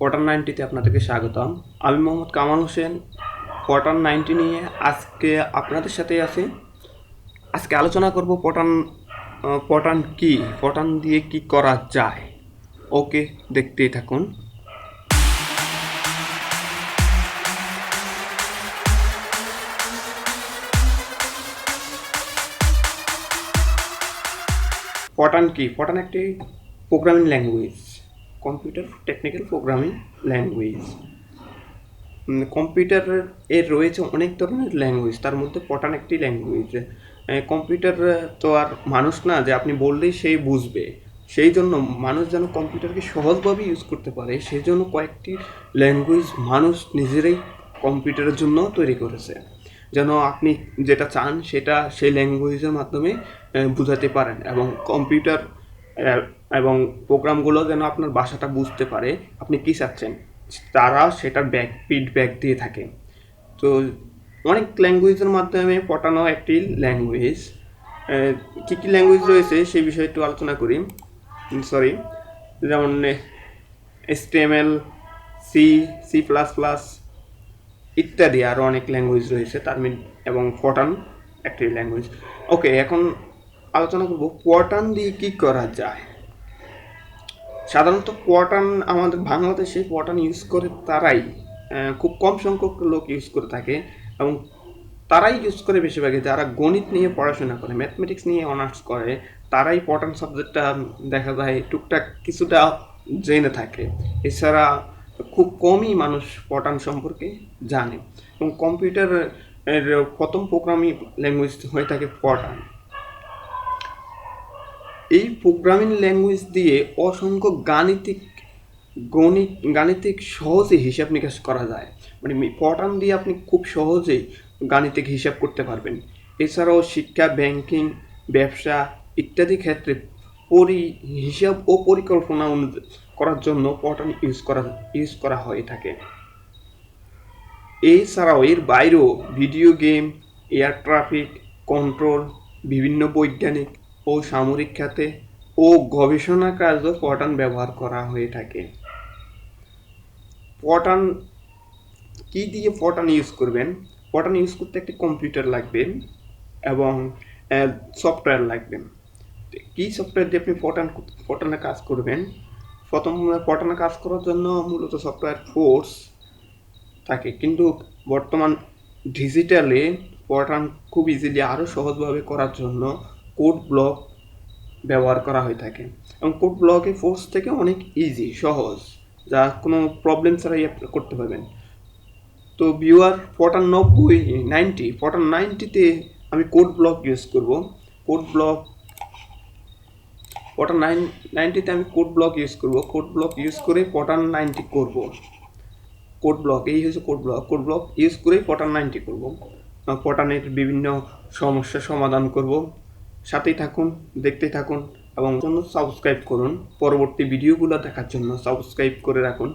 পটান 90-তে আপনাদেরকে স্বাগতম। আমি মোহাম্মদ কামাল হোসেন। পটান 90 নিয়ে আজকে আপনাদের সাথে আছি। আজকে আলোচনা করব পটান কি, পটান দিয়ে কি করা যায়। ওকে, দেখতেই থাকুন। পটান কি? পটান একটি programming language, computer technical programming language. কম্পিউটারের রয়েছে অনেক ধরনের ল্যাঙ্গুয়েজ, তার মধ্যে পটান একটি ল্যাঙ্গুয়েজ। কম্পিউটার তো আর মানুষ না যে আপনি বললেই সেই বুঝবে। সেই জন্য মানুষ যেন কম্পিউটারকে সহজভাবে ইউজ করতে পারে, সেই জন্য কয়েকটি ল্যাঙ্গুয়েজ মানুষ নিজেরাই কম্পিউটারের জন্য তৈরি করেছে, যেন আপনি যেটা চান সেটা সেই ল্যাঙ্গুয়েজের মাধ্যমে বোঝাতে পারেন, এবং কম্পিউটার এবং প্রোগ্রামগুলো যেন আপনার ভাষাটা বুঝতে পারে আপনি কী চাচ্ছেন, তারা সেটার ফিডব্যাক দিয়ে থাকে। তো অনেক ল্যাঙ্গুয়েজের মাধ্যমে পটানো একটি ল্যাঙ্গুয়েজ। কী কী ল্যাঙ্গুয়েজ রয়েছে সেই বিষয়ে একটু আলোচনা করি। যেমন HTML, সি, C++, ইত্যাদি আরও অনেক ল্যাঙ্গুয়েজ রয়েছে এবং পটান একটি ল্যাঙ্গুয়েজ। ওকে, এখন আলোচনা করব পটান দিয়ে কী করা যায়। সাধারণত পটান আমাদের বাংলাদেশে পটান ইউজ করে তারাই, খুব কম সংখ্যক লোক ইউজ করে থাকে, এবং তারাই ইউজ করে বেশিরভাগই যারা গণিত নিয়ে পড়াশোনা করে, ম্যাথমেটিক্স নিয়ে অনার্স করে, তারাই পটান সাবজেক্টটা দেখা যায় টুকটাক কিছুটা জেনে থাকে। এছাড়া খুব কমই মানুষ পটান সম্পর্কে জানে, এবং কম্পিউটার এর প্রথম প্রোগ্রামিং ল্যাঙ্গুয়েজ হয়ে থাকে পটান। এই প্রোগ্রামিং ল্যাঙ্গুয়েজ দিয়ে অসংখ্য গাণিতিক সহজে হিসাব নিকাশ করা যায়। মানে পটান দিয়ে আপনি খুব সহজেই গাণিতিক হিসাব করতে পারবেন। এছাড়াও শিক্ষা, ব্যাংকিং, ব্যবসা ইত্যাদি ক্ষেত্রে হিসাব ও পরিকল্পনা করার জন্য পটান ইউজ করা হয়ে থাকে। এছাড়াও এর বাইরেও video game, air traffic control, বিভিন্ন বৈজ্ঞানিক ও সামরিক খাতে ও গবেষণা কাজও পটান ব্যবহার করা হয়ে থাকে। পটান কি দিয়ে পটান ইউজ করবেন? পটান ইউজ করতে একটি কম্পিউটার লাগবে এবং সফটওয়্যার লাগবে। কি সফটওয়্যার দিয়ে আপনি পটানে কাজ করবেন? প্রথম পটানে কাজ করার জন্য মূলত সফটওয়্যার ফোর্স থাকে, কিন্তু বর্তমান ডিজিটালে পটান খুব ইজিলি আরও সহজভাবে করার জন্য কোড ব্লক ব্যবহার করা হয়ে থাকে, এবং কোড ব্লকে ফোর্স থেকে অনেক সহজ, যা কোনো প্রবলেম ছাড়াই আপনি করতে পারবেন। তো ভিউয়ার পটান 90-তে আমি কোড ব্লক ইউজ করব। কোড ব্লক পটান 90-তে আমি কোড ব্লক ইউজ করব। কোড ব্লক ইউজ করে পটান 90 করব। কোড ব্লক এই হচ্ছে কোড ব্লক ইউজ করেই পটান 90 করব। পটানের বিভিন্ন সমস্যার সমাধান করব। সাথেই থাকুন, দেখতে থাকুন, এবং সাবস্ক্রাইব করুন। পরবর্তী ভিডিওগুলো দেখার জন্য সাবস্ক্রাইব করে রাখুন।